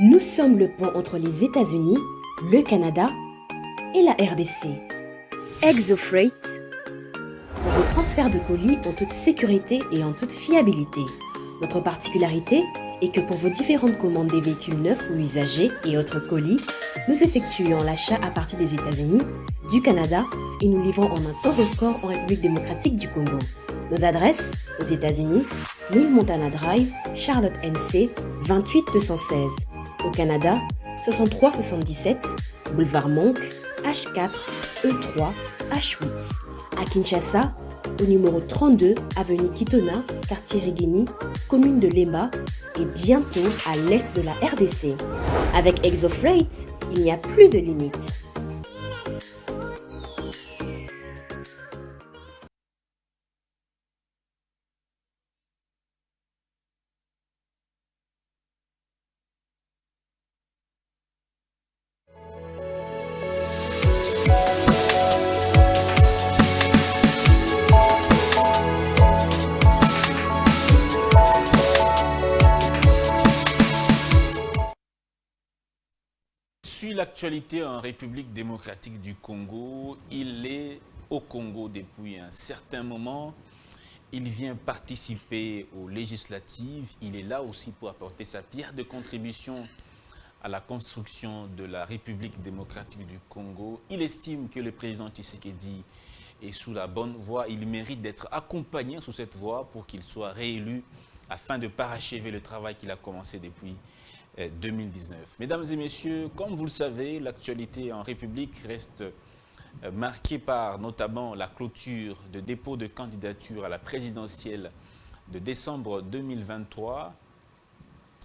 Nous sommes le pont entre les États-Unis, le Canada et la RDC. ExoFreight, pour vos transferts de colis en toute sécurité et en toute fiabilité. Notre particularité est que pour vos différentes commandes des véhicules neufs ou usagés et autres colis, nous effectuons l'achat à partir des États-Unis, du Canada et nous livrons en un temps record en République démocratique du Congo. Nos adresses, aux États-Unis, 1000 Montana Drive, Charlotte NC, 28216. Au Canada, 6377, Boulevard Monk, H4, E3, H8. À Kinshasa, au numéro 32, avenue Kitona, quartier Rigini, commune de Lemba et bientôt à l'est de la RDC. Avec ExoFreight, il n'y a plus de limites. Suit l'actualité en République démocratique du Congo. Il est au Congo depuis un certain moment. Il vient participer aux législatives. Il est là aussi pour apporter sa pierre de contribution à la construction de la République démocratique du Congo. Il estime que le président Tshisekedi est sous la bonne voie. Il mérite d'être accompagné sous cette voie pour qu'il soit réélu afin de parachever le travail qu'il a commencé depuis 2019. Mesdames et messieurs, comme vous le savez, l'actualité en République reste marquée par notamment la clôture de dépôt de candidature à la présidentielle de décembre 2023.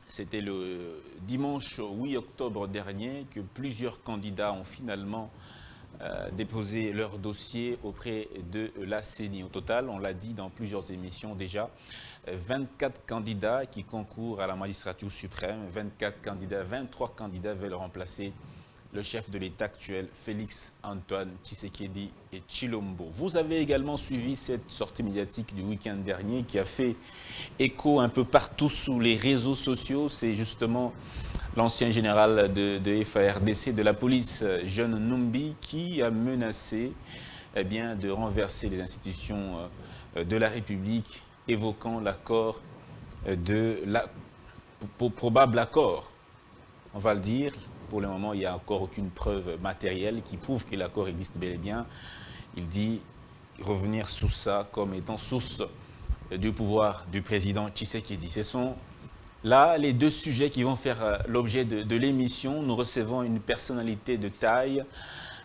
C'était le dimanche 8 octobre dernier que plusieurs candidats ont finalement déposé leur dossier auprès de la CENI. Au total, on l'a dit dans plusieurs émissions déjà, 24 candidats qui concourent à la magistrature suprême, 23 candidats veulent remplacer le chef de l'État actuel, Félix Antoine Tshisekedi et Tshilombo. Vous avez également suivi cette sortie médiatique du week-end dernier qui a fait écho un peu partout sous les réseaux sociaux. C'est justement l'ancien général de FARDC de la police, John Numbi, qui a menacé de renverser les institutions de la République, évoquant l'accord probable accord. On va le dire, pour le moment, il n'y a encore aucune preuve matérielle qui prouve que l'accord existe bel et bien. Il dit revenir sous ça comme étant source du pouvoir du président Tshisekedi. Ce sont là les deux sujets qui vont faire l'objet de l'émission. Nous recevons une personnalité de taille,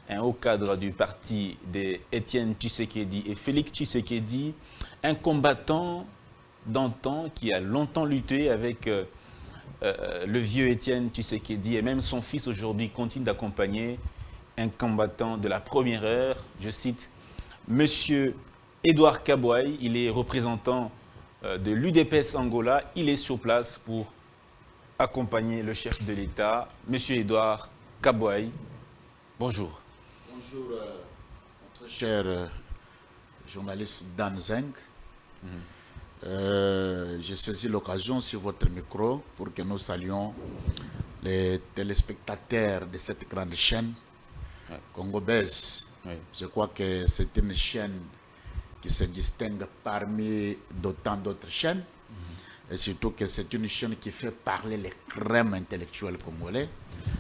un haut cadre du parti d'Étienne Tshisekedi et Félix Tshisekedi, un combattant d'antan qui a longtemps lutté avec le vieux Étienne Tshisekedi, et même son fils aujourd'hui continue d'accompagner un combattant de la première heure. Je cite Monsieur Edouard Kabouaï, il est représentant de l'UDPS Angola. Il est sur place pour accompagner le chef de l'État, Monsieur Edouard Kabouaï. Bonjour. Bonjour, notre cher journaliste Dan Zeng. J'ai saisi l'occasion sur votre micro pour que nous saluions les téléspectateurs de cette grande chaîne, Congo Buzz. Je crois que c'est une chaîne qui se distingue parmi d'autant d'autres chaînes, et surtout que c'est une chaîne qui fait parler les crèmes intellectuels congolais.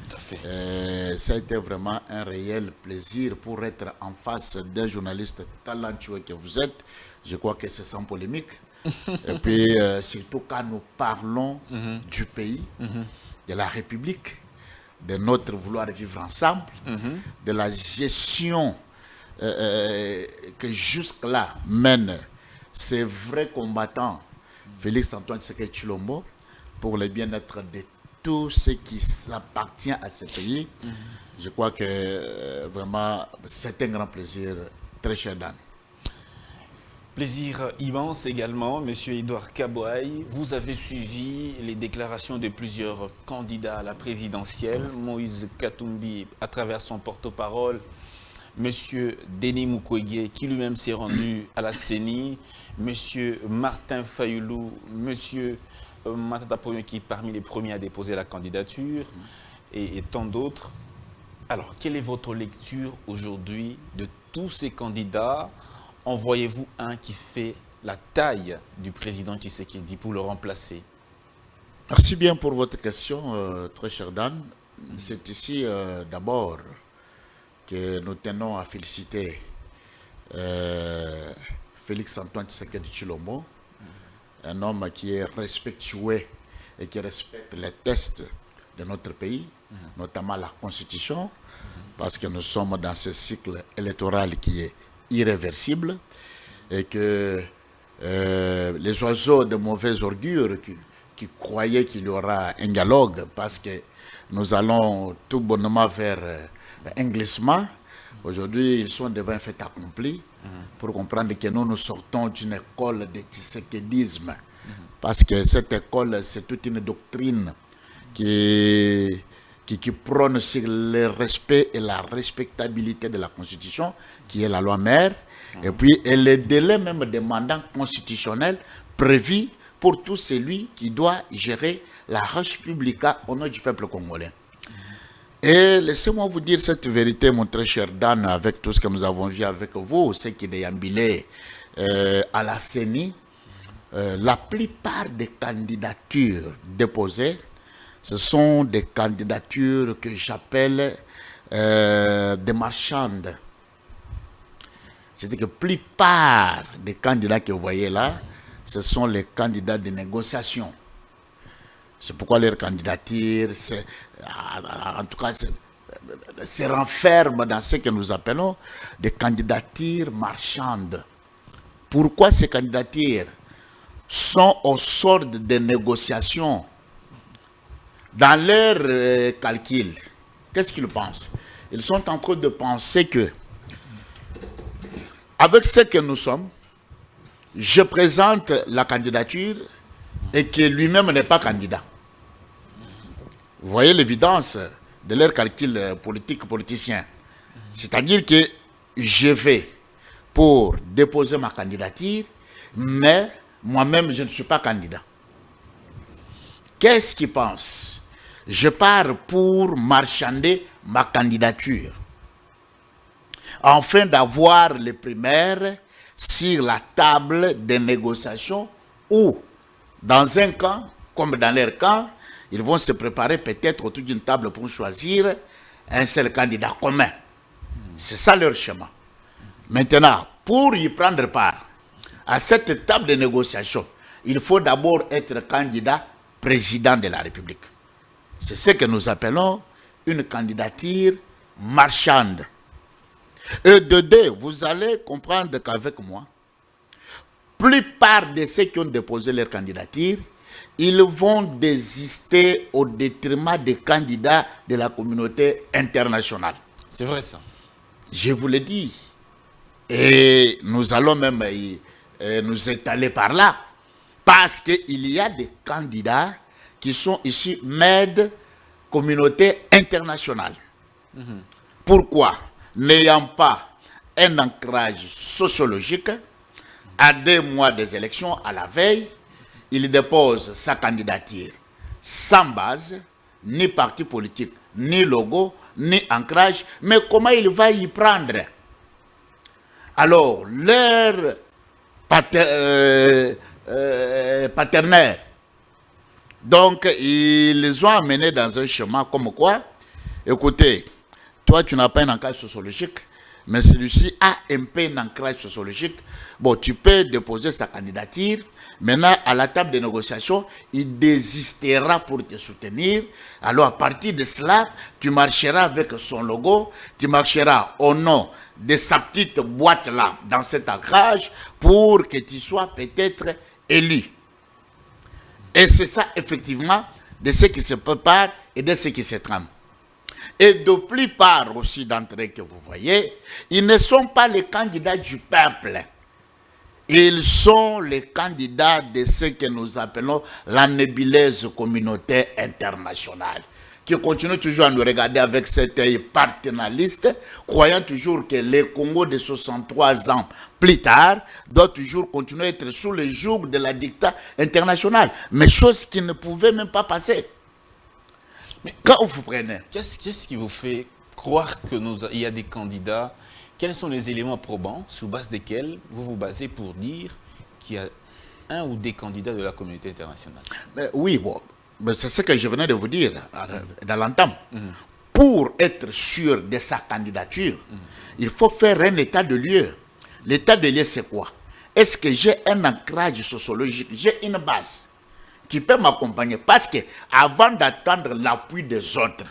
Tout à fait. Ça a été vraiment un réel plaisir pour être en face d'un journaliste talentueux que vous êtes. Je crois que c'est sans polémique. Et puis, surtout quand nous parlons du pays, de la République, de notre vouloir vivre ensemble, de la gestion que jusque-là mène ces vrais combattants, Félix Antoine Tshisekedi Tshilombo, pour le bien-être de tout ce qui appartient à ce pays. Je crois que vraiment, c'est un grand plaisir, très cher Dan. Plaisir immense également, Monsieur Edouard Kabouaï. Vous avez suivi les déclarations de plusieurs candidats à la présidentielle. Moïse Katumbi, à travers son porte-parole, Monsieur Denis Mukwege, qui lui-même s'est rendu à la CENI, Monsieur Martin Fayoulou, Monsieur Matata Poyon, qui est parmi les premiers à déposer la candidature, et tant d'autres. Alors, quelle est votre lecture aujourd'hui de tous ces candidats? En voyez-vous un qui fait la taille du président Tshisekedi pour le remplacer? Merci bien pour votre question, très cher Dan. C'est ici d'abord que nous tenons à féliciter Félix-Antoine Tshisekedi Tshilombo, un homme qui est respectueux et qui respecte les textes de notre pays, notamment la Constitution, parce que nous sommes dans ce cycle électoral qui est irréversible et que les oiseaux de mauvais augure qui croyaient qu'il y aura un dialogue parce que nous allons tout bonnement vers un glissement. Aujourd'hui, ils sont devant un fait accompli pour comprendre que nous sortons d'une école de tshisekedisme. Parce que cette école, c'est toute une doctrine qui prône sur le respect et la respectabilité de la Constitution, qui est la loi mère, et puis et les délais même des mandats constitutionnels prévus pour tout celui qui doit gérer la res publica au nom du peuple congolais. Et laissez-moi vous dire cette vérité, mon très cher Dan, avec tout ce que nous avons vu avec vous, ce qui est déambulé à la CENI. La plupart des candidatures déposées, ce sont des candidatures que j'appelle des marchandes. C'est-à-dire que la plupart des candidats que vous voyez là, ce sont les candidats de négociation. C'est pourquoi leur candidature, en tout cas, se renferme dans ce que nous appelons des candidatures marchandes. Pourquoi ces candidatures sont au sort de négociations? Dans leur calcul, qu'est-ce qu'ils pensent? Ils sont en train de penser que, avec ce que nous sommes, je présente la candidature et que lui-même n'est pas candidat. Vous voyez l'évidence de leur calcul politicien. C'est-à-dire que je vais pour déposer ma candidature, mais moi-même, je ne suis pas candidat. Qu'est-ce qu'ils pensent? Je pars pour marchander ma candidature, afin d'avoir les primaires sur la table des négociations où, dans un camp, comme dans leur camp, ils vont se préparer peut-être autour d'une table pour choisir un seul candidat commun. C'est ça leur schéma. Maintenant, pour y prendre part à cette table de négociation, il faut d'abord être candidat président de la République. C'est ce que nous appelons une candidature marchande. Et de deux, vous allez comprendre qu'avec moi, plupart de ceux qui ont déposé leur candidature, ils vont désister au détriment des candidats de la communauté internationale. C'est vrai ça. Je vous l'ai dit. Et nous allons même nous étaler par là. Parce qu'il y a des candidats qui sont ici MED, communauté internationale. Pourquoi? N'ayant pas un ancrage sociologique, à 2 mois des élections, à la veille, il dépose sa candidature sans base, ni parti politique, ni logo, ni ancrage. Mais comment il va y prendre? Alors, leur partenaire, donc ils ont amené dans un chemin comme quoi, écoutez, toi tu n'as pas un ancrage sociologique, mais celui-ci a un peu un ancrage sociologique. Bon, tu peux déposer sa candidature. Maintenant, à la table de négociation, il désistera pour te soutenir. Alors, à partir de cela, tu marcheras avec son logo, tu marcheras au nom de sa petite boîte-là, dans cet ancrage, pour que tu sois peut-être élu. Et c'est ça, effectivement, de ce qui se prépare et de ce qui se trame. Et de plupart aussi d'entre eux que vous voyez, ils ne sont pas les candidats du peuple. Ils sont les candidats de ce que nous appelons la nébuleuse communauté internationale. qui continuent toujours à nous regarder avec cet œil paternaliste, croyant toujours que le Congo de 63 ans plus tard doit toujours continuer à être sous le joug de la dictature internationale. Mais chose qui ne pouvait même pas passer. Mais quand vous prenez... Qu'est-ce qui vous fait croire qu'il y a des candidats? Quels sont les éléments probants sur base desquels vous vous basez pour dire qu'il y a un ou des candidats de la communauté internationale? Oui, bon, c'est ce que je venais de vous dire dans l'entame. Pour être sûr de sa candidature, il faut faire un état de lieu. L'état de lieu, c'est quoi? Est-ce que j'ai un ancrage sociologique, j'ai une base qui peut m'accompagner? Parce que avant d'attendre l'appui des autres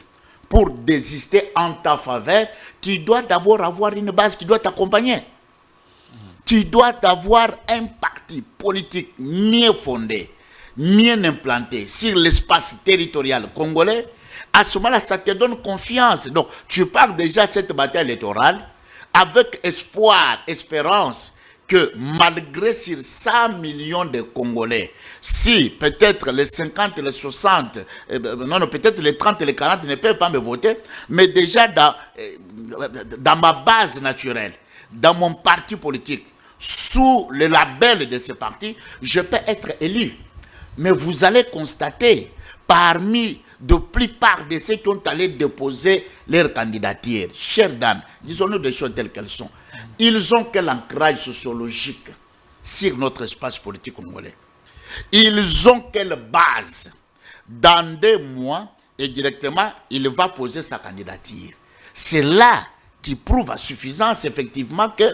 pour désister en ta faveur, tu dois d'abord avoir une base qui doit t'accompagner. Tu dois avoir un parti politique mieux fondé, mieux implanté sur l'espace territorial congolais. À ce moment-là, ça te donne confiance. Donc, tu pars déjà cette bataille électorale avec espoir, espérance que malgré sur 100 millions de Congolais, si peut-être les 50, les 60, non, peut-être les 30 et les 40 ne peuvent pas me voter, mais déjà dans ma base naturelle, dans mon parti politique, sous le label de ce parti, je peux être élu. Mais vous allez constater, parmi de plupart de ceux qui ont allé déposer leur candidature, chers dames, disons-nous des choses telles qu'elles sont, ils ont quel ancrage sociologique sur notre espace politique congolais? Ils ont quelle base? Dans 2 mois, et directement, il va poser sa candidature. C'est là qui prouve à suffisance, effectivement, que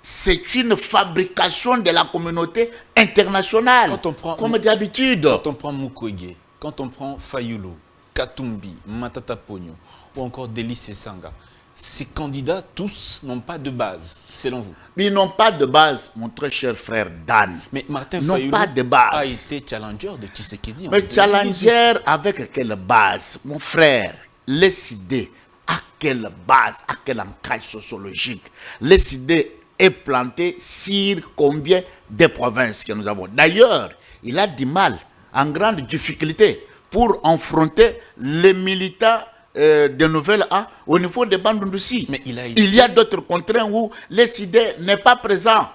c'est une fabrication de la communauté internationale, comme d'habitude. Quand on prend Mukwege, quand on prend Fayulu, Katumbi, Matata Ponyo, ou encore Delis Sanga, ces candidats, tous, n'ont pas de base, selon vous? Ils n'ont pas de base, mon très cher frère Dan. Mais Martin Fayulu a été challenger de Tshisekedi. Mais challenger avec quelle base, mon frère? Les idées, à quelle base, à quel ancrage sociologique? Les idées est planté sur combien de provinces que nous avons. D'ailleurs, il a du mal, en grande difficulté, pour affronter les militants de Nouvelle A au niveau des bandes d'Oussi. Mais il y a d'autres contraintes où les idées n'est pas présent.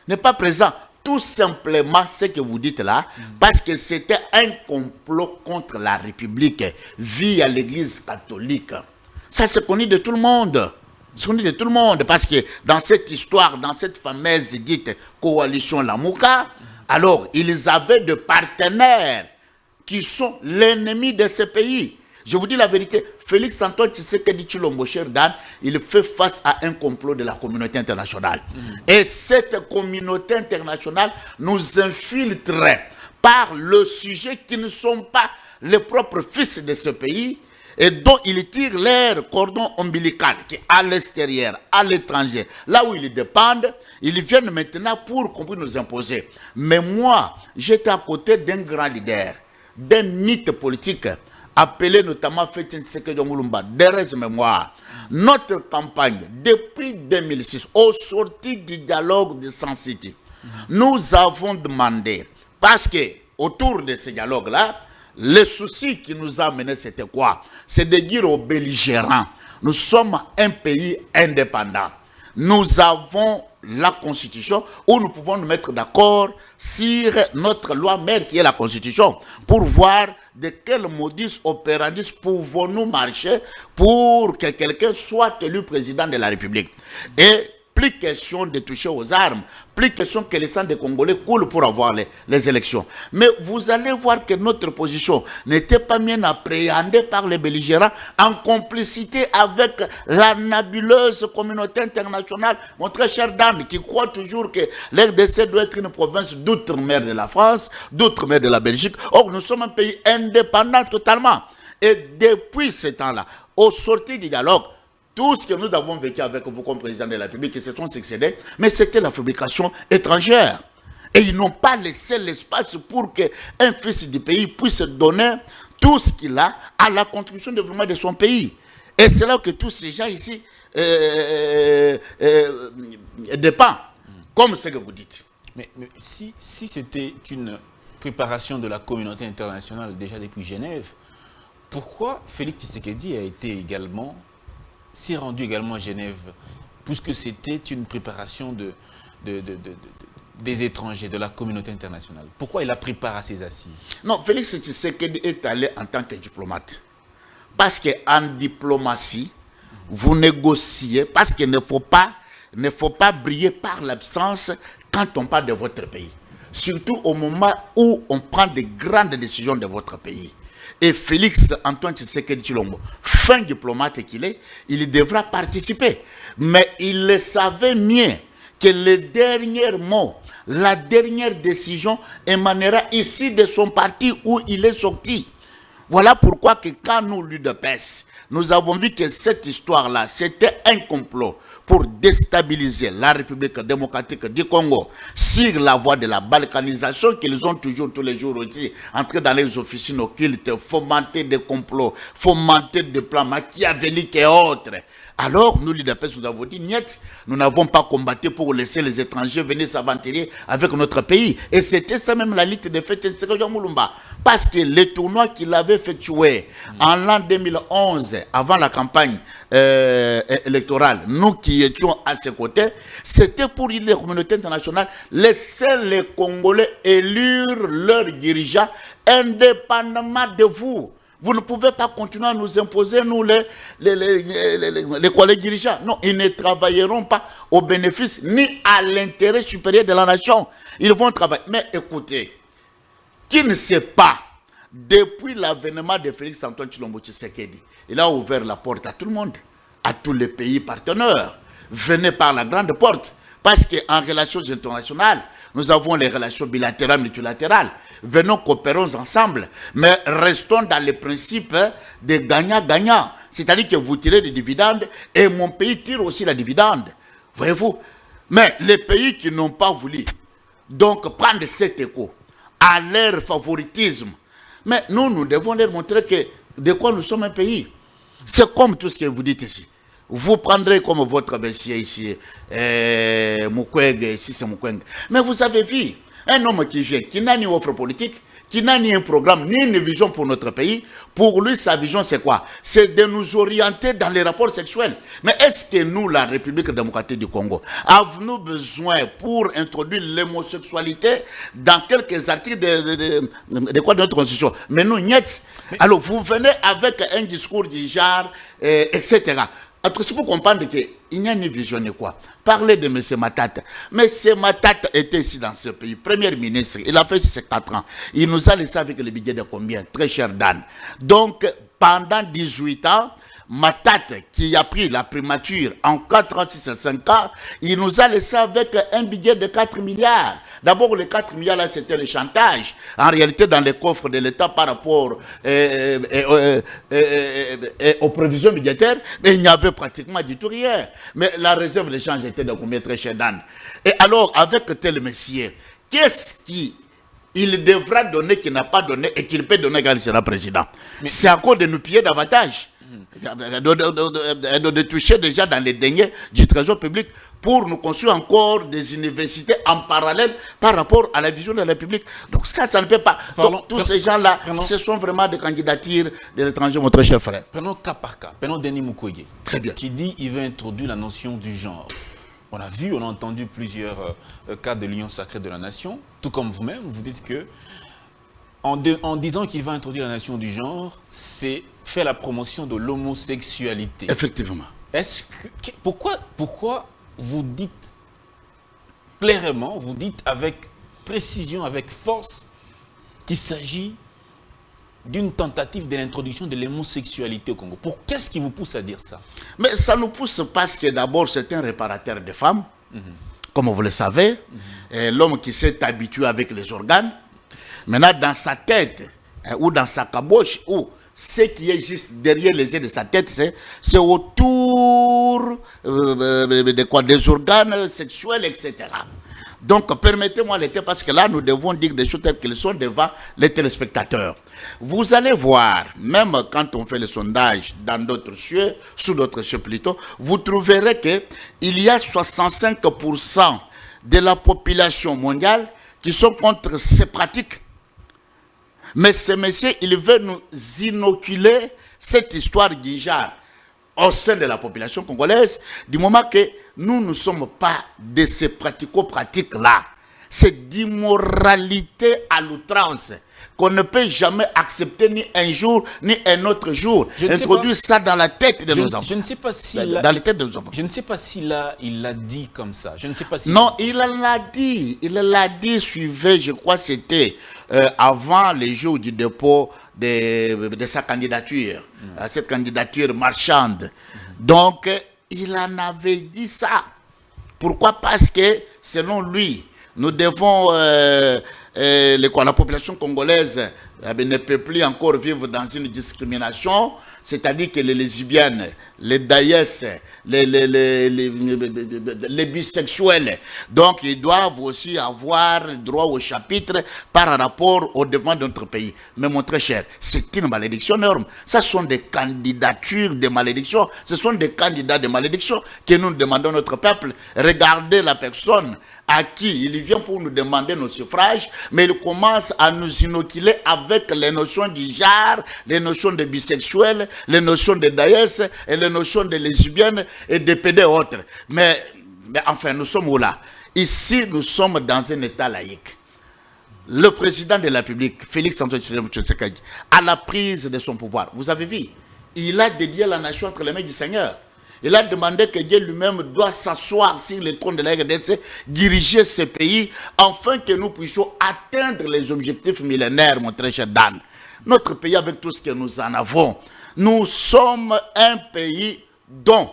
N'est pas présent. Tout simplement ce que vous dites là, parce que c'était un complot contre la République via l'Église catholique. Ça c'est connu de tout le monde. De tout le monde, parce que dans cette histoire, dans cette fameuse dite coalition Lamouka, alors ils avaient des partenaires qui sont l'ennemi de ce pays. Je vous dis la vérité, Félix Antoine Tshisekedi Tshilombo, cher Dan, il fait face à un complot de la communauté internationale. Et cette communauté internationale nous infiltre par le sujet qui ne sont pas les propres fils de ce pays, et dont ils tirent leur cordon ombilical, qui est à l'extérieur, à l'étranger, là où ils dépendent, ils viennent maintenant pour nous imposer. Mais moi, j'étais à côté d'un grand leader, d'un mythe politique, appelé notamment Fétin Tshisekedi Mulumba, de mémoire. Notre campagne, depuis 2006, au sorti du dialogue de San City, nous avons demandé, parce que autour de ce dialogue-là, le souci qui nous a menés, c'était quoi? C'est de dire aux belligérants, nous sommes un pays indépendant. Nous avons la Constitution où nous pouvons nous mettre d'accord sur notre loi mère qui est la Constitution pour voir de quel modus operandi pouvons-nous marcher pour que quelqu'un soit élu président de la République. Et plus question de toucher aux armes, plus question que les sangs des Congolais coulent pour avoir les élections. Mais vous allez voir que notre position n'était pas bien appréhendée par les belligérants en complicité avec la nébuleuse communauté internationale, mon très cher Dan, qui croit toujours que l'RDC doit être une province d'outre-mer de la France, d'outre-mer de la Belgique. Or, nous sommes un pays indépendant totalement. Et depuis ce temps-là, au sortir du dialogue, tout ce que nous avons vécu avec vous comme président de la République, qui se sont succédés, mais c'était la fabrication étrangère. Et ils n'ont pas laissé l'espace pour qu'un fils du pays puisse donner tout ce qu'il a à la contribution de développement de son pays. Et c'est là que tous ces gens ici dépendent, comme ce que vous dites. Mais si c'était une préparation de la communauté internationale déjà depuis Genève, pourquoi Félix Tshisekedi s'est rendu également à Genève, puisque c'était une préparation des étrangers, de la communauté internationale. Pourquoi il a pris part à ces assises? Non, Félix Tshisekedi est allé en tant que diplomate. Parce qu'en diplomatie, vous négociez, parce qu'il ne faut pas briller par l'absence quand on parle de votre pays. Surtout au moment où on prend de grandes décisions de votre pays. Et Félix Antoine Tshisekedi Tshilombo, fin diplomate qu'il est, il devra participer. Mais il le savait mieux que les derniers mots, la dernière décision émanera ici de son parti où il est sorti. Voilà pourquoi que quand nous, l'UDPS, nous avons vu que cette histoire-là, c'était un complot pour déstabiliser la République démocratique du Congo sur la voie de la balkanisation qu'ils ont toujours tous les jours aussi, entrer dans les officines occultes, fomenter des complots, fomenter des plans machiavéliques et autres. Alors, nous, l'UDPS, nous avons dit, niet, nous n'avons pas combattu pour laisser les étrangers venir s'aventurer avec notre pays. Et c'était ça même la lutte de Félix Tshisekedi Mulumba. Parce que les tournois qu'il avait effectués en l'an 2011, avant la campagne électorale, nous qui étions à ses côtés, c'était pour la communauté internationale, laisser les Congolais élire leurs dirigeants indépendamment de vous. Vous ne pouvez pas continuer à nous imposer, nous, les dirigeants. Non, ils ne travailleront pas au bénéfice ni à l'intérêt supérieur de la nation. Ils vont travailler. Mais écoutez, qui ne sait pas, depuis l'avènement de Félix Antoine Tshilombo Tshisekedi, il a ouvert la porte à tout le monde, à tous les pays partenaires. Venez par la grande porte. Parce qu'en relations internationales, nous avons les relations bilatérales, multilatérales. Venons, coopérons ensemble, mais restons dans les principes de gagnant-gagnant. C'est-à-dire que vous tirez des dividendes et mon pays tire aussi la dividende. Voyez-vous? Mais les pays qui n'ont pas voulu donc prendre cet écho à leur favoritisme, mais nous devons leur montrer que de quoi nous sommes un pays. C'est comme tout ce que vous dites ici. Vous prendrez comme votre messier ici, Mukwege, ici c'est Mukwege. Mais vous avez vu, un homme qui vient, qui n'a ni offre politique, qui n'a ni un programme, ni une vision pour notre pays, pour lui, sa vision, c'est quoi? C'est de nous orienter dans les rapports sexuels. Mais est-ce que nous, la République démocratique du Congo, avons-nous besoin pour introduire l'homosexualité dans quelques articles de quoi de notre constitution? Mais nous, niet. Alors, vous venez avec un discours du genre, etc. C'est pour comprendre qu'il n'y a une vision ni quoi. Parlez de M. Matata. M. Matata était ici dans ce pays, premier ministre. Il a fait 4 ans. Il nous a laissé avec le budget de combien? Très cher Dan. Donc, pendant 18 ans, Matata, qui a pris la primature en 4 ans, 6 et 5 ans, il nous a laissé avec un budget de 4 milliards. D'abord, les 4 milliards, là, c'était le chantage. En réalité, dans les coffres de l'État par rapport aux prévisions budgétaires, mais il n'y avait pratiquement du tout rien. Mais la réserve de change était de combien? Très cher Dan. Et alors, avec tel messier, qu'est-ce qu'il devra donner qu'il n'a pas donné et qu'il peut donner quand il sera président? C'est encore de nous piller davantage. De toucher déjà dans les deniers du trésor public pour nous construire encore des universités en parallèle par rapport à la vision de la République. Donc ça ne peut pas. Donc, tous ces gens-là, ce sont vraiment des candidatures de l'étranger, mon très cher frère. Prenons cas par cas. Prenons Denis Mukwege, qui dit qu'il veut introduire la notion du genre. On a vu, on a entendu plusieurs cas de l'Union sacrée de la nation, tout comme vous-même, vous dites que en disant qu'il va introduire la notion du genre, c'est faire la promotion de l'homosexualité. Effectivement. Pourquoi vous dites clairement, vous dites avec précision, avec force, qu'il s'agit d'une tentative de l'introduction de l'homosexualité au Congo? Qu'est-ce qui vous pousse à dire ça? Mais ça nous pousse parce que d'abord c'est un réparateur de femmes, comme vous le savez, l'homme qui s'est habitué avec les organes. Maintenant, dans sa tête, ou dans sa caboche, ou ce qui est juste derrière les yeux de sa tête, c'est autour des organes sexuels, etc. Donc, permettez-moi l'été, parce que là, nous devons dire des choses telles qu'elles sont devant les téléspectateurs. Vous allez voir, même quand on fait le sondage dans d'autres cieux, sous d'autres cieux plutôt, vous trouverez qu'il y a 65% de la population mondiale qui sont contre ces pratiques. Mais ce monsieur, il veut nous inoculer cette histoire d'Ijar au sein de la population congolaise, du moment que nous ne sommes pas de ces pratico-pratiques-là. C'est d'immoralité à l'outrance qu'on ne peut jamais accepter ni un jour ni un autre jour. Introduire ça dans la tête de nos enfants. Je ne sais pas si dans la tête de nos enfants. Je ne sais pas si là il l'a dit comme ça. Je ne sais pas si non, il l'a dit. Il l'a dit. Suivez, je crois, c'était avant les jours du dépôt de sa candidature, cette candidature marchande. Donc, il en avait dit ça. Pourquoi? Parce que selon lui, nous devons la population congolaise ne peut plus encore vivre dans une discrimination, c'est-à-dire que les lesbiennes, les daïs, les bisexuels, donc ils doivent aussi avoir droit au chapitre par rapport au développement de notre pays. Mais mon très cher, c'est une malédiction énorme. Ce sont des candidatures de malédiction, ce sont des candidats de malédiction que nous demandons à notre peuple. Regardez la personne à qui il vient pour nous demander nos suffrages, mais il commence à nous inoculer avec les notions du genre, les notions de bisexuels, les notions de daïs et les notions de lesbiennes et de PD autres. Mais enfin, nous sommes où là? Ici, nous sommes dans un état laïque. Le président de la République, Félix Antoine Tshisekedi, à la prise de son pouvoir, vous avez vu, il a dédié la nation entre les mains du Seigneur. Il a demandé que Dieu lui-même doit s'asseoir sur le trône de la RDC, diriger ce pays, afin que nous puissions atteindre les objectifs millénaires, mon très cher Dan. Notre pays, avec tout ce que nous en avons, nous sommes un pays dont,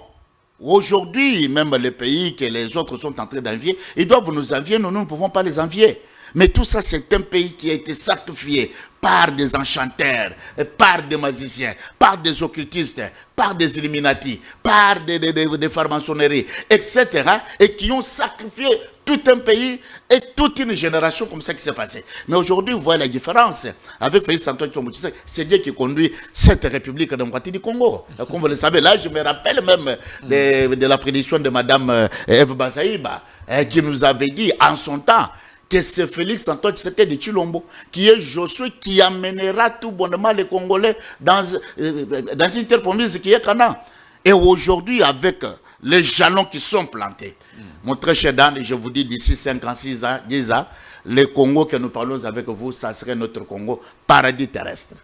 aujourd'hui, même les pays que les autres sont en train d'envier, ils doivent nous envier, nous ne pouvons pas les envier. Mais tout ça, c'est un pays qui a été sacrifié par des enchanteurs, par des magiciens, par des occultistes, par des Illuminati, par des francs-maçonneries, etc. Et qui ont sacrifié tout un pays et toute une génération comme ça qui s'est passé. Mais aujourd'hui, vous voyez la différence. Avec Félix Antoine Tshisekedi, c'est Dieu qui conduit cette République démocratique du Congo. Comme vous le savez, là, je me rappelle même de la prédiction de Mme Eve Bazaïba, qui nous avait dit en son temps que c'est Félix Antoine Tshisekedi de Chilombo, qui est Josué, qui amènera tout bonnement les Congolais dans une terre promise qui est Canaan. Et aujourd'hui, avec les jalons qui sont plantés, mon très cher Dan, je vous dis d'ici 5 ans, 6 ans, 10 ans, le Congo que nous parlons avec vous, ça serait notre Congo paradis terrestre.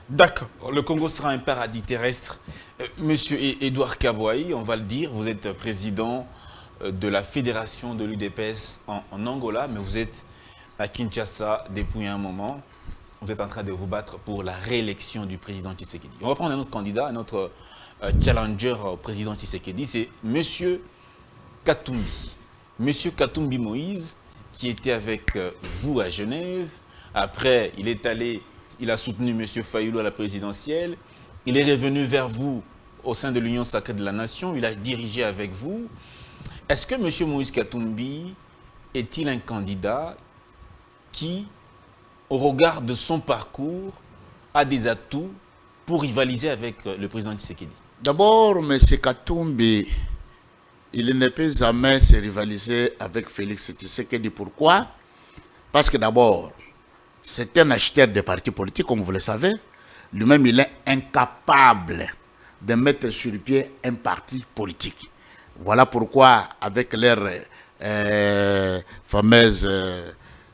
D'accord, le Congo sera un paradis terrestre. Monsieur Edouard Kabouaï, on va le dire, vous êtes président de la fédération de l'UDPS en Angola, mais vous êtes à Kinshasa depuis un moment. Vous êtes en train de vous battre pour la réélection du président Tshisekedi. On va prendre un autre candidat, un autre challenger au président Tshisekedi, c'est Monsieur Katumbi. Monsieur Katumbi Moïse, qui était avec vous à Genève. Après, il a soutenu Monsieur Fayulu à la présidentielle. Il est revenu vers vous au sein de l'Union sacrée de la Nation. Il a dirigé avec vous. Est-ce que M. Moïse Katumbi est-il un candidat qui, au regard de son parcours, a des atouts pour rivaliser avec le président Tshisekedi? D'abord, M. Katumbi, il ne peut jamais se rivaliser avec Félix Tshisekedi. Pourquoi? Parce que d'abord, c'est un acheteur de partis politiques, comme vous le savez. Lui-même, il est incapable de mettre sur pied un parti politique. Voilà pourquoi, avec leur fameuse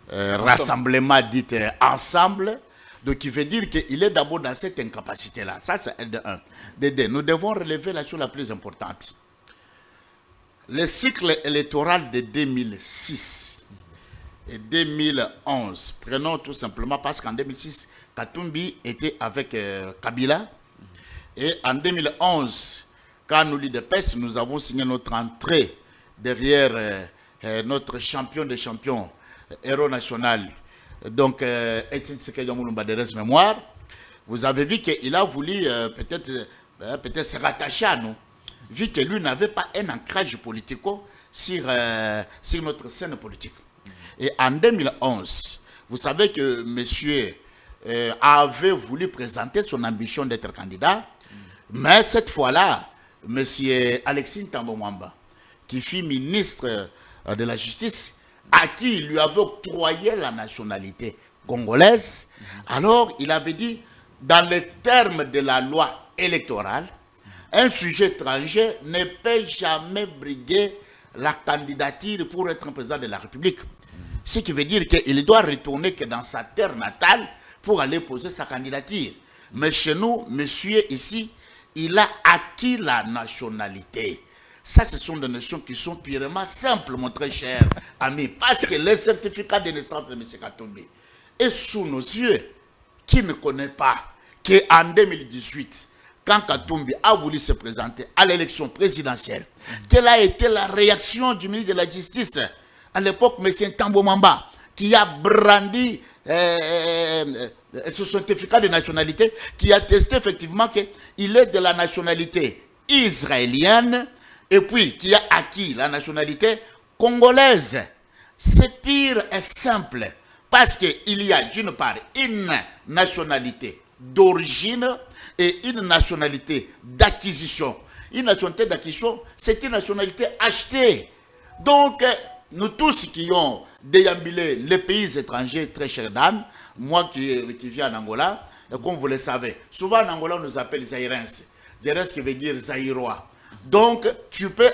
rassemblement dit ensemble, donc qui veut dire qu'il est d'abord dans cette incapacité-là. Ça, c'est de un. De deux, nous devons relever la chose la plus importante. Le cycle électoral de 2006 et 2011, prenons tout simplement parce qu'en 2006, Katumbi était avec Kabila, et en 2011, quand nous, l'UDPS, nous avons signé notre entrée derrière notre champion des champions, héros national, donc Etienne Tshisekedi Mulumba de Res Mémoire, vous avez vu qu'il a voulu peut-être se rattacher à nous, vu que lui n'avait pas un ancrage politico sur notre scène politique. Et en 2011, vous savez que monsieur avait voulu présenter son ambition d'être candidat, mais cette fois-là, M. Alexis Ntambo Mwamba, qui fut ministre de la Justice, à qui il lui avait octroyé la nationalité congolaise, alors il avait dit, dans les termes de la loi électorale, un sujet étranger ne peut jamais briguer la candidature pour être président de la République. Ce qui veut dire qu'il doit retourner que dans sa terre natale pour aller poser sa candidature. Mais chez nous, monsieur ici, il a acquis la nationalité. Ça, ce sont des notions qui sont purement simples, mon très cher ami. Parce que le certificat de naissance de M. Katumbi est sous nos yeux. Qui ne connaît pas qu'en 2018, quand Katumbi a voulu se présenter à l'élection présidentielle, quelle a été la réaction du ministre de la Justice à l'époque, M. Tambo Mamba, qui a brandi ce certificat de nationalité, qui a testé effectivement qu'il est de la nationalité israélienne, et puis qui a acquis la nationalité congolaise. C'est pire et simple, parce qu'il y a d'une part une nationalité d'origine et une nationalité d'acquisition. Une nationalité d'acquisition, c'est une nationalité achetée. Donc, nous tous qui ont déambulé les pays étrangers, très chères dames, moi qui vis en Angola, comme vous le savez, souvent en Angola on nous appelle Zaïrens. Zaïrens qui veut dire Zaïrois. Donc, tu peux,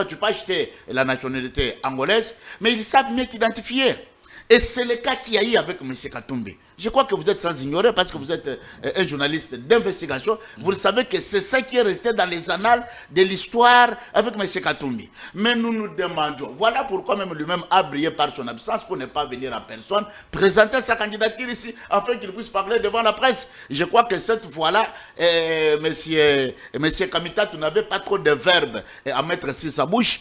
tu peux acheter la nationalité angolaise, mais ils savent mieux t'identifier. Et c'est le cas qu'il y a eu avec M. Katumbi. Je crois que vous êtes sans ignorer parce que vous êtes un journaliste d'investigation. Vous le savez que c'est ça qui est resté dans les annales de l'histoire avec M. Katumbi. Mais nous nous demandions, voilà pourquoi même lui-même a brillé par son absence pour ne pas venir en personne, présenter sa candidature ici afin qu'il puisse parler devant la presse. Je crois que cette fois-là, M. Kamita, tu n'avais pas trop de verbes à mettre sur sa bouche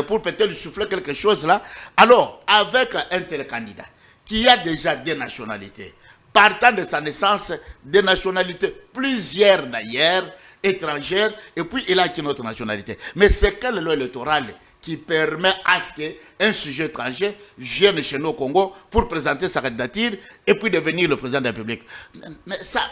pour peut-être lui souffler quelque chose là. Alors, avec un tel candidat qui a déjà des nationalités, partant de sa naissance, des nationalités, plusieurs d'ailleurs, étrangères, et puis il a acquis notre nationalité. Mais c'est quelle loi électorale qui permet à ce qu'un sujet étranger vienne chez nous au Congo pour présenter sa candidature et puis devenir le président de la République? Mais ça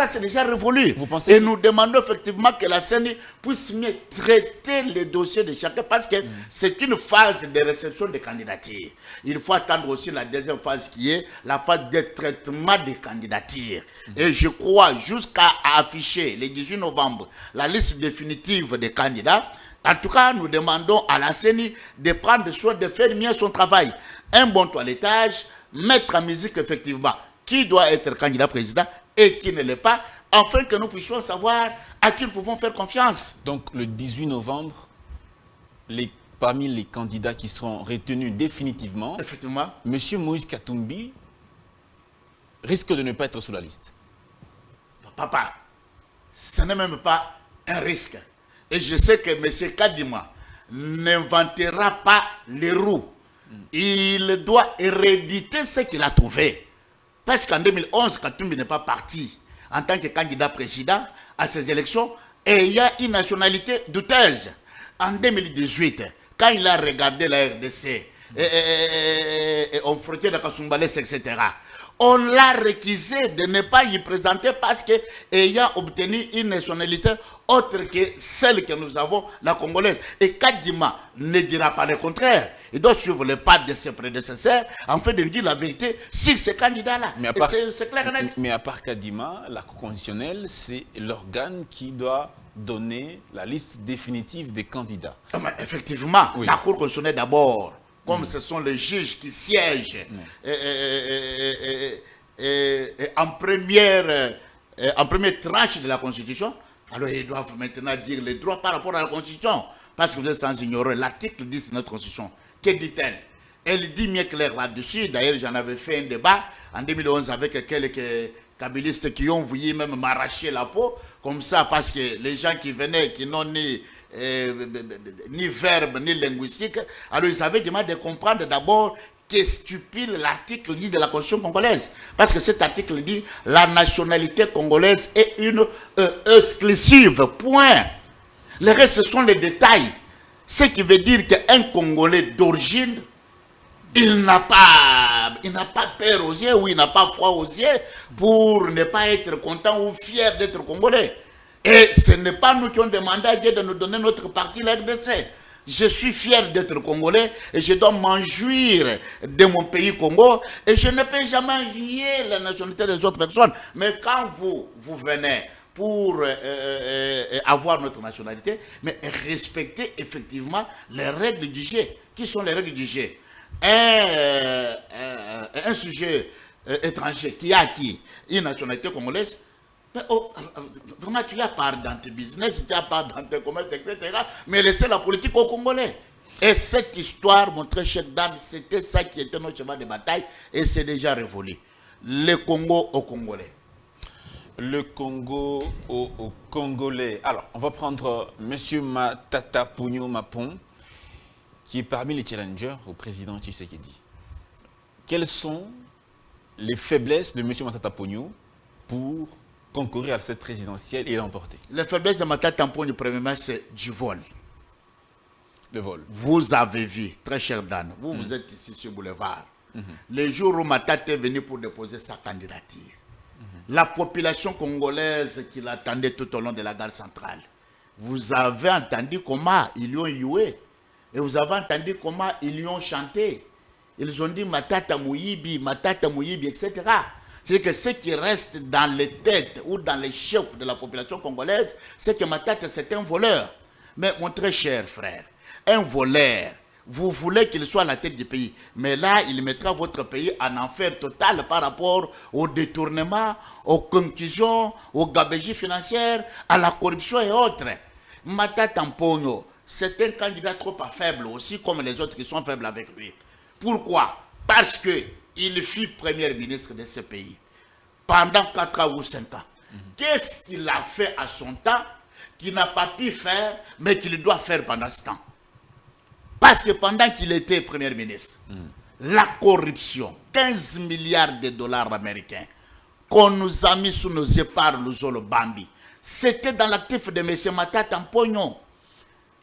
c'est déjà révolu. Et nous demandons effectivement que la CENI puisse mieux traiter les dossiers de chacun parce que c'est une phase de réception des candidatures. Il faut attendre aussi la deuxième phase qui est la phase de traitement des candidatures. Et je crois jusqu'à afficher le 18 novembre la liste définitive des candidats. En tout cas, nous demandons à la CENI de prendre soin de faire mieux son travail. Un bon toilettage, mettre en musique effectivement qui doit être candidat président et qui ne l'est pas, afin que nous puissions savoir à qui nous pouvons faire confiance. Donc le 18 novembre, parmi les candidats qui seront retenus définitivement, effectivement, M. Moïse Katumbi risque de ne pas être sur la liste. Papa, ce n'est même pas un risque. Et je sais que M. Kadima n'inventera pas les roues. Il doit héréditer ce qu'il a trouvé. Parce qu'en 2011, Katumbi n'est pas parti en tant que candidat président à ces élections et il y a une nationalité douteuse. En 2018, quand il a regardé la RDC, et on frottait la Kasumbalès, etc., on l'a réquisé de ne pas y présenter parce qu'ayant obtenu une nationalité autre que celle que nous avons, la congolaise. Et Kadima ne dira pas le contraire. Il doit suivre les pas de ses prédécesseurs afin de nous dire la vérité sur ces candidats-là. C'est clair et net. Mais à part Kadima, la Cour constitutionnelle, c'est l'organe qui doit donner la liste définitive des candidats. Effectivement, oui. La Cour constitutionnelle d'abord. Comme ce sont les juges qui siègent en première tranche de la Constitution, alors ils doivent maintenant dire les droits par rapport à la Constitution. Parce que vous êtes sans ignorer l'article 10 de notre Constitution. Que dit-elle? Elle dit mieux clair là-dessus. D'ailleurs, j'en avais fait un débat en 2011 avec quelques kabylistes qui ont voulu même m'arracher la peau, comme ça, parce que les gens qui venaient, qui n'ont ni verbe, ni linguistique, alors ils avaient demandé de comprendre d'abord que stupide l'article dit de la Constitution congolaise. Parce que cet article dit la nationalité congolaise est une exclusive, point. Le reste, ce sont les détails. Ce qui veut dire qu'un Congolais d'origine, il n'a pas peur aux yeux ou il n'a pas froid aux yeux pour ne pas être content ou fier d'être Congolais. Et ce n'est pas nous qui avons demandé à Dieu de nous donner notre parti, la RDC. Je suis fier d'être congolais et je dois m'enjouir de mon pays Congo et je ne peux jamais envier la nationalité des autres personnes. Mais quand vous venez pour avoir notre nationalité, mais respectez effectivement les règles du jeu. Qui sont les règles du jeu? Un sujet étranger qui a acquis une nationalité congolaise, mais vraiment tu as part dans tes business, tu as part dans tes commerces, etc. Mais laissez la politique aux Congolais. Et cette histoire, mon très cher dame, c'était ça qui était notre cheval de bataille et c'est déjà révolu. Le Congo aux Congolais. Le Congo aux Congolais. Alors, on va prendre M. Matata Ponyo Mapon, qui est parmi les challengers au président Tshisekedi. Quelles sont les faiblesses de M. Matata Ponyo pour concourir à cette présidentielle et l'emporter? Les faiblesses de Matata Ponyo, premièrement, c'est du vol. Le vol. Vous avez vu, très cher Dan, vous êtes ici sur Boulevard. Le jour où Matata est venu pour déposer sa candidature, la population congolaise qui l'attendait tout au long de la gare centrale, vous avez entendu comment ils lui ont joué. Et vous avez entendu comment ils lui ont chanté. Ils ont dit Matata Mouyibi, etc. C'est que ce qui reste dans les têtes ou dans les chefs de la population congolaise, c'est que Matata c'est un voleur. Mais mon très cher frère, un voleur, vous voulez qu'il soit à la tête du pays. Mais là, il mettra votre pays en enfer total par rapport au détournement, aux conclusions, aux gabegies financières, à la corruption et autres. Matata Ponyo, c'est un candidat trop faible aussi, comme les autres qui sont faibles avec lui. Pourquoi? Parce qu'il fut premier ministre de ce pays pendant 4 ans ou 5 ans. Qu'est-ce qu'il a fait à son temps qu'il n'a pas pu faire, mais qu'il doit faire pendant ce temps? Parce que pendant qu'il était premier ministre, la corruption, 15 milliards de dollars américains, qu'on nous a mis sous nos épargnes, Zolo Bambi, c'était dans l'actif de M. Matata Ponyo.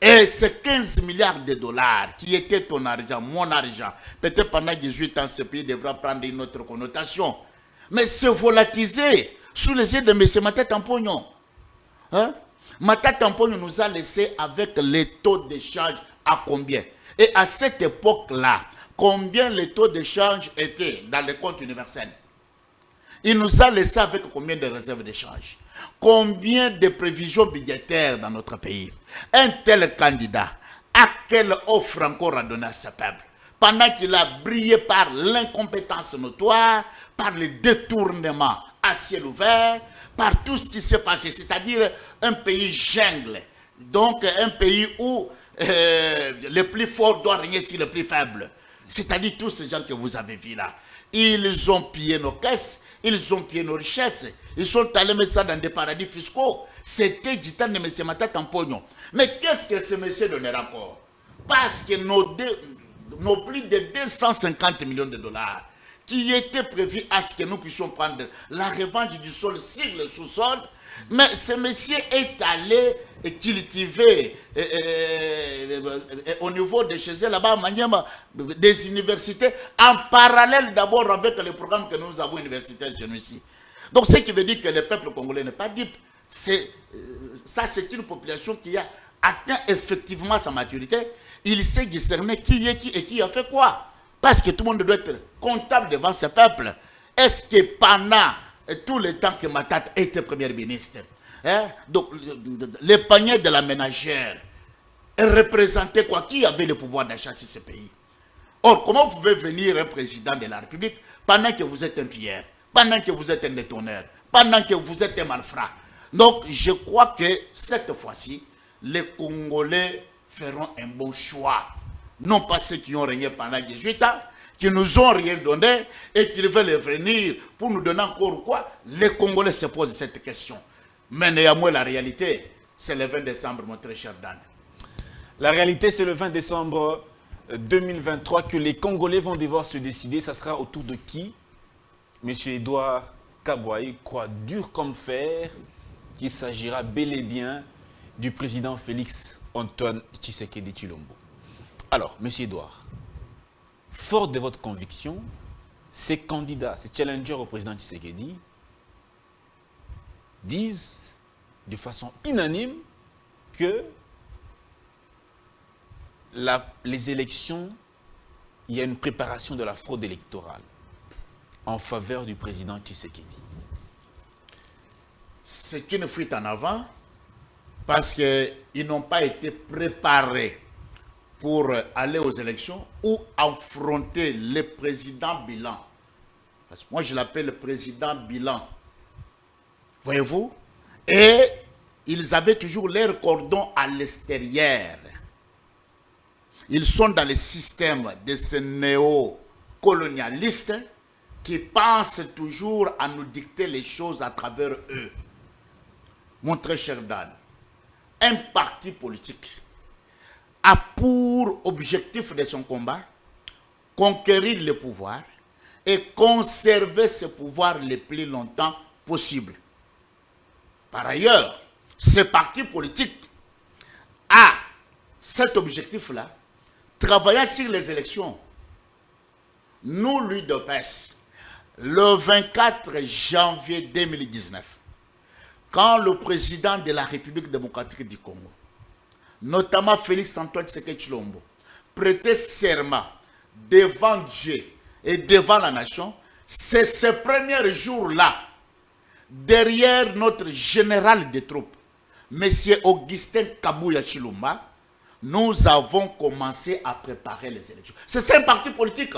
Et ces 15 milliards de dollars qui étaient ton argent, mon argent, peut-être pendant 18 ans, ce pays devra prendre une autre connotation. Mais c'est volatilisé sous les yeux de M. Matata Ponyo. Hein? Matata Ponyo nous a laissé avec les taux d'échange à combien? Et à cette époque-là, combien les taux d'échange étaient dans les comptes universels? Il nous a laissé avec combien de réserves d'échange? Combien de prévisions budgétaires dans notre pays? Un tel candidat, à quelle offre encore à donner à ce peuple? Pendant qu'il a brillé par l'incompétence notoire, par le détournement à ciel ouvert, par tout ce qui s'est passé, c'est-à-dire un pays jungle, donc un pays où le plus fort doit régner sur le plus faible. C'est-à-dire tous ces gens que vous avez vus là. Ils ont pillé nos caisses, ils ont pillé nos richesses, ils sont allés mettre ça dans des paradis fiscaux. C'était du temps de M. Matata Ponyo. Mais qu'est-ce que ce monsieur donnera encore? Parce que nos plus de 250 millions de dollars qui étaient prévus à ce que nous puissions prendre la revanche du sol sur le sous-sol, mais ce monsieur est allé cultiver au niveau de chez eux là-bas, des universités, en parallèle d'abord avec les programmes que nous avons universitaires chez nous ici. Donc ce qui veut dire que le peuple congolais n'est pas dupe. Ça c'est une population qui a atteint effectivement sa maturité. Il sait discerner qui est qui et qui a fait quoi. Parce que tout le monde doit être comptable devant ce peuple. Est-ce que pendant tout le temps que Matata était premier ministre, donc le panier de la ménagère représentait quoi? Qui avait le pouvoir d'achat sur ce pays? Or, comment vous pouvez venir un président de la République pendant que vous êtes un pilleur, pendant que vous êtes un détonneur, pendant que vous êtes un malfrat? Donc, je crois que cette fois-ci, les Congolais feront un bon choix. Non pas ceux qui ont régné pendant 18 ans, qui nous ont rien donné et qui veulent venir pour nous donner encore quoi? Les Congolais se posent cette question. Mais néanmoins, la réalité, c'est le 20 décembre, mon très cher Dan. La réalité, c'est le 20 décembre 2023 que les Congolais vont devoir se décider. Ça sera autour de qui? Monsieur Edouard Kabouaï croit dur comme fer qu'il s'agira bel et bien du président Félix Antoine Tshisekedi Tshilombo. Alors, monsieur Edouard, fort de votre conviction, ces candidats, ces challengers au président Tshisekedi disent de façon unanime que les élections, il y a une préparation de la fraude électorale en faveur du président Tshisekedi. C'est une fuite en avant parce qu'ils n'ont pas été préparés pour aller aux élections ou affronter le président bilan. Parce que moi, je l'appelle le président bilan. Voyez-vous? Et ils avaient toujours leur cordon à l'extérieur. Ils sont dans le système de ces néo-colonialistes qui pensent toujours à nous dicter les choses à travers eux. Mon très cher Dan, un parti politique a pour objectif de son combat conquérir le pouvoir et conserver ce pouvoir le plus longtemps possible. Par ailleurs, ce parti politique a cet objectif-là, travaillant sur les élections. Nous, l'UDPS, le 24 janvier 2019, quand le président de la République démocratique du Congo, notamment Félix Antoine Tshisekedi Tshilombo, prêtait serment devant Dieu et devant la nation, c'est ce premier jour-là, derrière notre général des troupes, M. Augustin Kabuya Chilomba, nous avons commencé à préparer les élections. C'est un parti politique.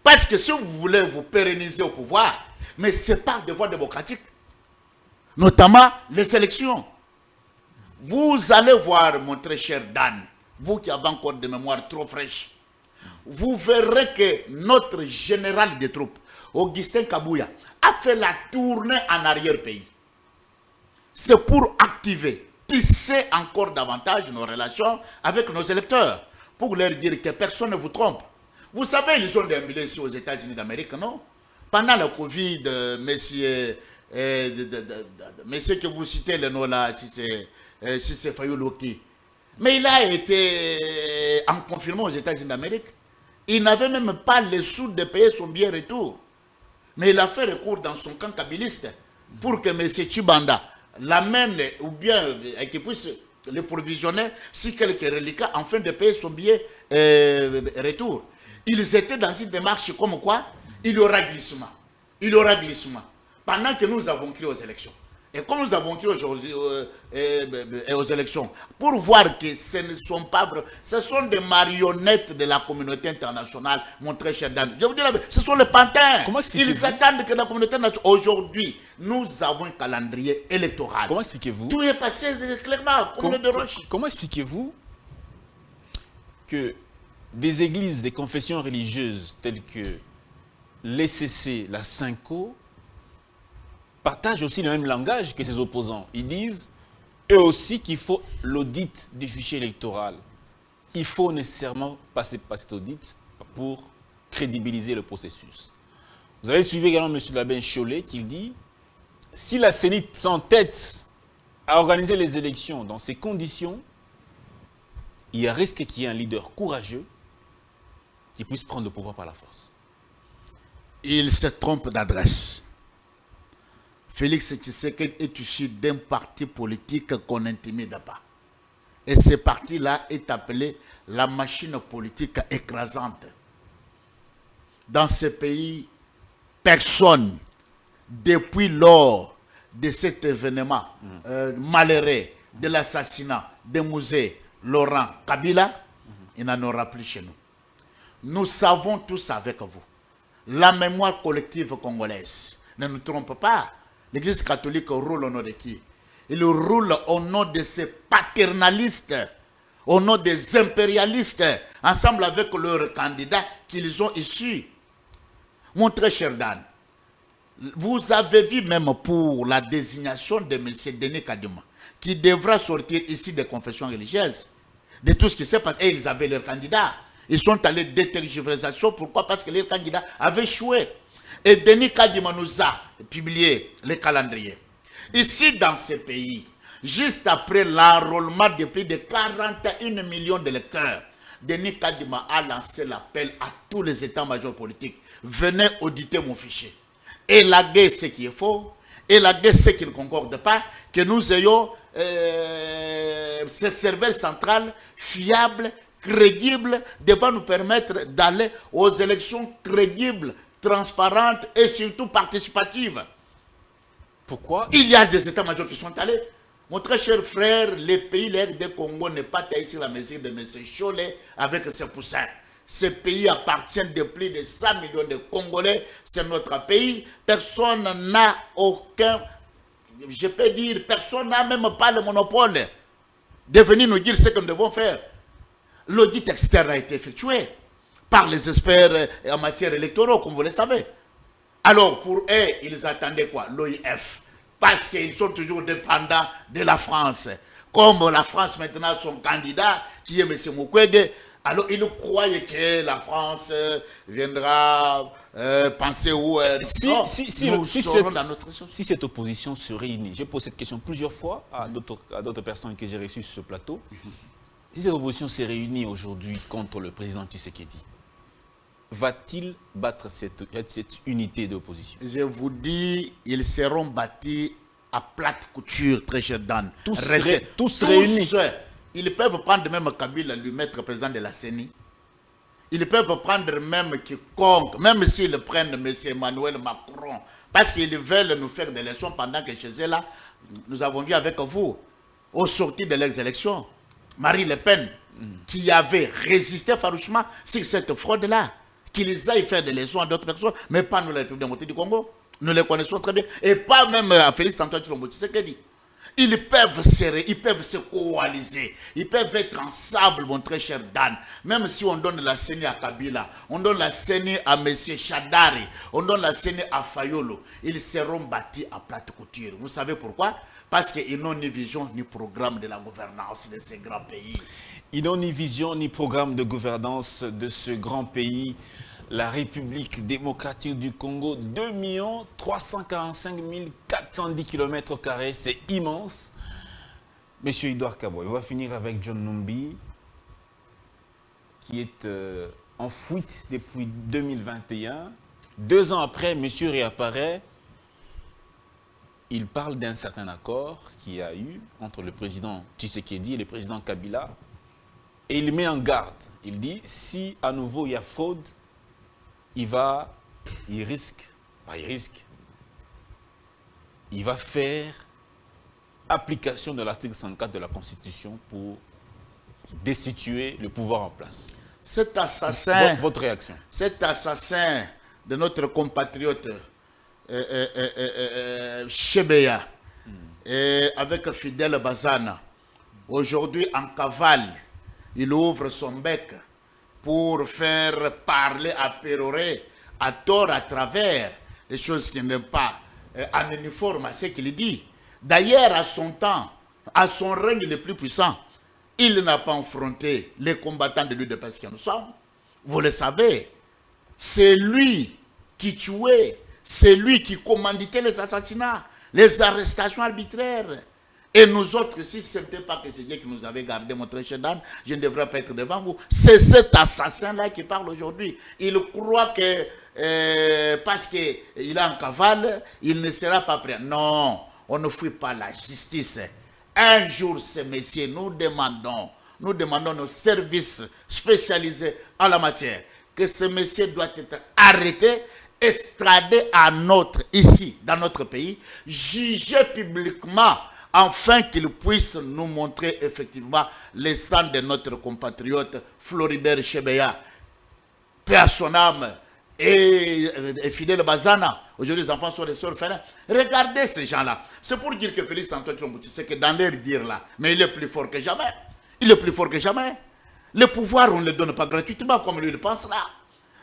Parce que si vous voulez vous pérenniser au pouvoir, mais ce n'est pas de voie démocratique, notamment les élections. Vous allez voir, mon très cher Dan, vous qui avez encore des mémoires trop fraîches, vous verrez que notre général des troupes, Augustin Kabuya, a fait la tournée en arrière-pays. C'est pour activer, tisser encore davantage nos relations avec nos électeurs, pour leur dire que personne ne vous trompe. Vous savez, ils sont déambulés ici aux États-Unis d'Amérique, non? Pendant le Covid, messieurs que vous citez le nom là, si c'est Fayoulouki, mais il a été en confinement aux États-Unis d'Amérique. Il n'avait même pas les sous de payer son billet retour. Mais il a fait recours dans son camp kabiliste pour que M. Chibanda l'amène ou bien qu'il puisse le provisionner si quelques reliquats afin de payer son billet retour. Ils étaient dans une démarche comme quoi il y aura glissement. Il y aura glissement. Pendant que nous avons crié aux élections. Et comme nous avons crié aujourd'hui aux élections, pour voir que ce ne sont pas, ce sont des marionnettes de la communauté internationale, mon très cher Dan. Je vous dis la vérité, ce sont les pantins. Ils attendent que la communauté internationale. Aujourd'hui, nous avons un calendrier électoral. Comment expliquez-vous? Tout est passé clairement, comme de roche. Comment expliquez-vous que des églises, des confessions religieuses telles que l'ECC, la Synco, partagent aussi le même langage que ses opposants? Ils disent, eux aussi, qu'il faut l'audit du fichier électoral. Il faut nécessairement passer par cet audit pour crédibiliser le processus. Vous avez suivi également M. Labin Cholet qui dit, si la CENI s'entête à organiser les élections dans ces conditions, il y a risque qu'il y ait un leader courageux qui puisse prendre le pouvoir par la force. Il se trompe d'adresse. Félix Tshisekedi est issu d'un parti politique qu'on n'intimide pas. Et ce parti-là est appelé la machine politique écrasante. Dans ce pays, personne, depuis lors de cet événement malheureux, de l'assassinat de Mouzé Laurent Kabila, il n'en aura plus chez nous. Nous savons tous avec vous, la mémoire collective congolaise ne nous trompe pas. L'Église catholique roule au nom de qui? Il roule au nom de ces paternalistes, au nom des impérialistes, ensemble avec leurs candidats qu'ils ont issus. Mon très cher Dan, vous avez vu même pour la désignation de M. Denis Kadima, qui devra sortir ici des confessions religieuses, de tout ce qui s'est passé, et ils avaient leurs candidats. Ils sont allés détergiversation. Pourquoi? Parce que les candidats avaient échoué. Et Denis Kadima nous a publié le calendrier. Ici, dans ce pays, juste après l'enrôlement de plus de 41 millions d'électeurs, Denis Kadima a lancé l'appel à tous les états-majors politiques. Venez auditer mon fichier. Élaguer ce qui est faux, élaguer ce qui ne concorde pas, que nous ayons ce serveur central fiable, crédible, devant nous permettre d'aller aux élections crédibles, transparentes et surtout participatives. Pourquoi? Il y a des états-majors qui sont allés. Mon très cher frère, les pays, les RD Congo n'est pas taillé sur la mesure de M. Cholet avec ses poussins. Ce pays appartient de plus de 100 millions de Congolais. C'est notre pays. Personne n'a aucun, je peux dire, personne n'a même pas le monopole de venir nous dire ce que nous devons faire. L'audit externe a été effectué par les experts en matière électorale, comme vous le savez. Alors, pour eux, ils attendaient quoi? L'OIF. Parce qu'ils sont toujours dépendants de la France. Comme la France maintenant a son candidat, qui est M. Mukwege, alors ils croyaient que la France viendra penser où si cette opposition se réunit, je pose cette question plusieurs fois à d'autres personnes que j'ai reçues sur ce plateau. Si cette opposition se réunit aujourd'hui contre le président Tshisekedi, va-t-il battre cette unité d'opposition? Je vous dis, ils seront bâtis à plate couture, très cher Dan. Tous réunis. Ils peuvent prendre même Kabila, lui mettre président de la CENI. Ils peuvent prendre même quiconque, même s'ils prennent M. Emmanuel Macron, parce qu'ils veulent nous faire des élections pendant que chez eux là, nous avons vu avec vous, au sortir de les élections, Marine Le Pen, qui avait résisté farouchement sur cette fraude-là, qu'ils aillent faire des leçons à d'autres personnes, mais pas nous, la République démocratique du Congo. Nous les connaissons très bien. Et pas même à Félix Antoine Tshilombo Tshisekedi. Ils peuvent se coaliser. Ils peuvent être ensemble, mon très cher Dan. Même si on donne la CENI à Kabila, on donne la CENI à M. Chadari, on donne la CENI à Fayolo, ils seront bâtis à plate couture. Vous savez pourquoi? Parce qu'ils n'ont ni vision ni programme de la gouvernance de ces grands pays. Ils n'ont ni vision ni programme de gouvernance de ce grand pays, la République démocratique du Congo. 2 345 410 km², c'est immense. Monsieur Edouard Kaboy, on va finir avec John Numbi, qui est en fuite depuis 2021. 2 ans après, monsieur réapparaît. Il parle d'un certain accord qu'il y a eu entre le président Tshisekedi et le président Kabila. Et il met en garde. Il dit, si à nouveau il y a fraude, il va faire application de l'article 104 de la Constitution pour destituer le pouvoir en place. Cet assassin, votre réaction? Cet assassin de notre compatriote Chebeya, avec Fidel Bazana, aujourd'hui en cavale, il ouvre son bec pour faire parler à pérorer, à tort, à travers, les choses qui n'aiment pas en uniforme à ce qu'il dit. D'ailleurs, à son temps, à son règne le plus puissant, il n'a pas affronté les combattants de l'UDPS parce que nous sommes. Vous le savez, c'est lui qui tuait, c'est lui qui commanditait les assassinats, les arrestations arbitraires. Et nous autres, si ce n'était pas que c'est Dieu qui nous avait gardé, mon très cher Dan, je ne devrais pas être devant vous. C'est cet assassin-là qui parle aujourd'hui. Il croit que parce qu'il est en cavale, il ne sera pas prêt. Non, on ne fuit pas la justice. Un jour, ces messieurs, nous demandons nos services spécialisés en la matière, que ce monsieur doit être arrêté, extradé ici, dans notre pays, jugé publiquement, afin qu'il puisse nous montrer effectivement les sangs de notre compatriote Floribert Chebeya, paix à son âme, et Fidel Bazana. Aujourd'hui, les enfants sont des orphelins. Regardez ces gens-là. C'est pour dire que Félix Antoine Tshilombo, c'est que dans leur dire là, mais il est plus fort que jamais. Il est plus fort que jamais. Le pouvoir, on ne le donne pas gratuitement comme lui le pense là.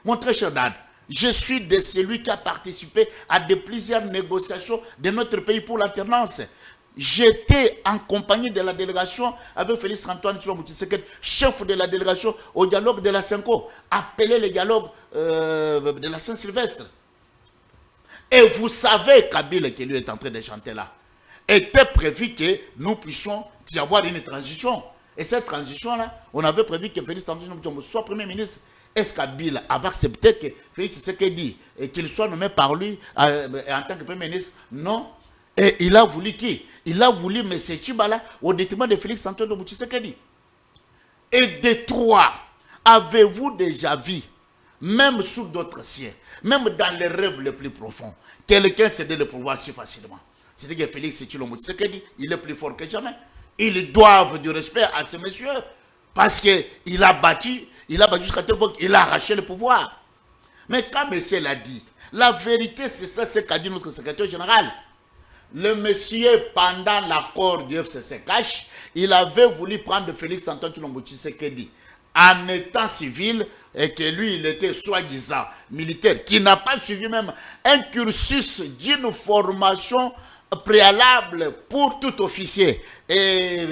Mon très cher Dan, je suis de celui qui a participé à plusieurs négociations de notre pays pour l'alternance. J'étais en compagnie de la délégation avec Félix Antoine Tshilombo Tshisekedi, chef de la délégation au dialogue de la Cinco, appelé le dialogue de la Saint-Sylvestre. Et vous savez, Kabila, qui lui est en train de chanter là, était prévu que nous puissions y avoir une transition. Et cette transition-là, on avait prévu que Félix Antoine Tshilombo soit Premier ministre. Est-ce Kabila avait accepté que Félix Tshisekedi, qu'il soit nommé par lui en tant que Premier ministre? Non. Et il a voulu qui? Il a voulu M. Tchibala au détriment de Félix Antoine Tshisekedi. Et des trois, avez-vous déjà vu, même sous d'autres cieux, même dans les rêves les plus profonds, quelqu'un céder le pouvoir si facilement? C'est-à-dire que Félix Tshisekedi, il est plus fort que jamais. Ils doivent du respect à ces messieurs. Parce qu'il a battu jusqu'à tel point qu'il a arraché le pouvoir. Mais quand monsieur l'a dit, la vérité c'est ça, ce qu'a dit notre secrétaire général. Le monsieur, pendant l'accord du FCCH, il avait voulu prendre Félix Antoine Tshisekedi en étant civil et que lui, il était soi-disant militaire, qui n'a pas suivi même un cursus d'une formation préalable pour tout officier et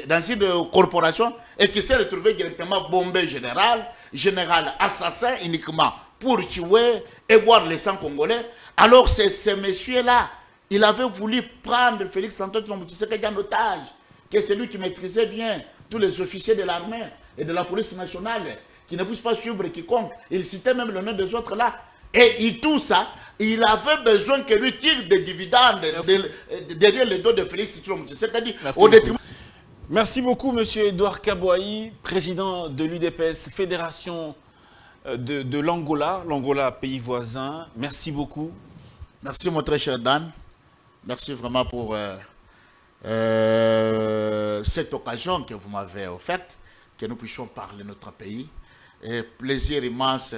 dans une corporation et qui s'est retrouvé directement bombé général assassin uniquement pour tuer et boire les sangs congolais. Alors c'est ces messieurs-là, il avait voulu prendre Félix Antoine Tshisekedi en otage, que c'est lui qui maîtrisait bien tous les officiers de l'armée et de la police nationale, qui ne puissent pas suivre quiconque. Il citait même le nom des autres là. Et tout ça, il avait besoin que lui tire des dividendes derrière le dos de Félix Tshisekedi. Merci beaucoup, M. Edouard Kabouaï, président de l'UDPS, Fédération de l'Angola, l'Angola, pays voisin. Merci beaucoup. Merci, mon très cher Dan. Merci vraiment pour cette occasion que vous m'avez offerte, que nous puissions parler de notre pays. Et plaisir immense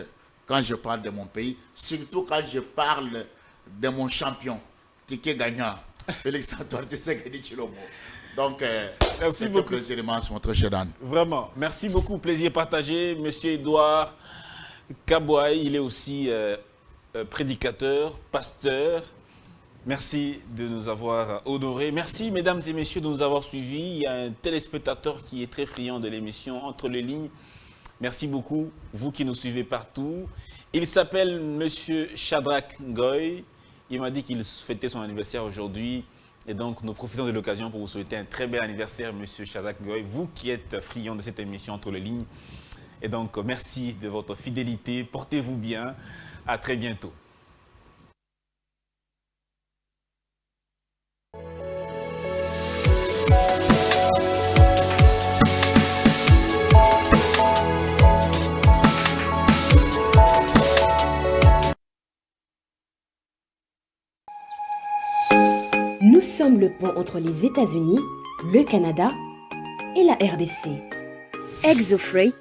quand je parle de mon pays, surtout quand je parle de mon champion, ticket gagnant, Félix Antoine Tshisekedi Tshilombo. Donc, merci beaucoup. Plaisir immense, mon très cher Dan. Vraiment, merci beaucoup. Plaisir partagé. Monsieur Edouard Kabouaï, il est aussi prédicateur, pasteur. Merci de nous avoir honorés. Merci, mesdames et messieurs, de nous avoir suivis. Il y a un téléspectateur qui est très friand de l'émission Entre les lignes. Merci beaucoup, vous qui nous suivez partout. Il s'appelle Monsieur Shadrach Ngoy. Il m'a dit qu'il fêtait son anniversaire aujourd'hui. Et donc, nous profitons de l'occasion pour vous souhaiter un très bel anniversaire, Monsieur Shadrach Ngoy. Vous qui êtes friand de cette émission Entre les lignes. Et donc, merci de votre fidélité. Portez-vous bien. À très bientôt. Nous sommes le pont entre les États-Unis, le Canada et la RDC. ExoFreight,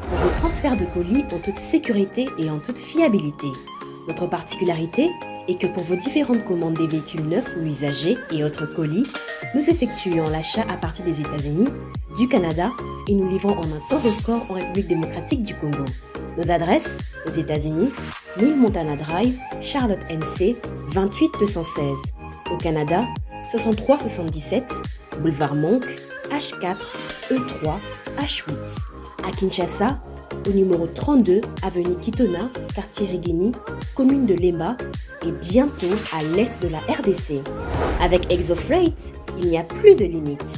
pour vos transferts de colis en toute sécurité et en toute fiabilité. Notre particularité est que pour vos différentes commandes des véhicules neufs ou usagés et autres colis, nous effectuons l'achat à partir des États-Unis, du Canada et nous livrons en un temps record en République démocratique du Congo. Nos adresses, aux États-Unis, 1000 Montana Drive, Charlotte NC, 28216. Au Canada, 6377, Boulevard Monk, H4, E3, H8. À Kinshasa, au numéro 32, avenue Kitona, quartier Rigini, commune de Lemba et bientôt à l'est de la RDC. Avec ExoFreight, il n'y a plus de limites.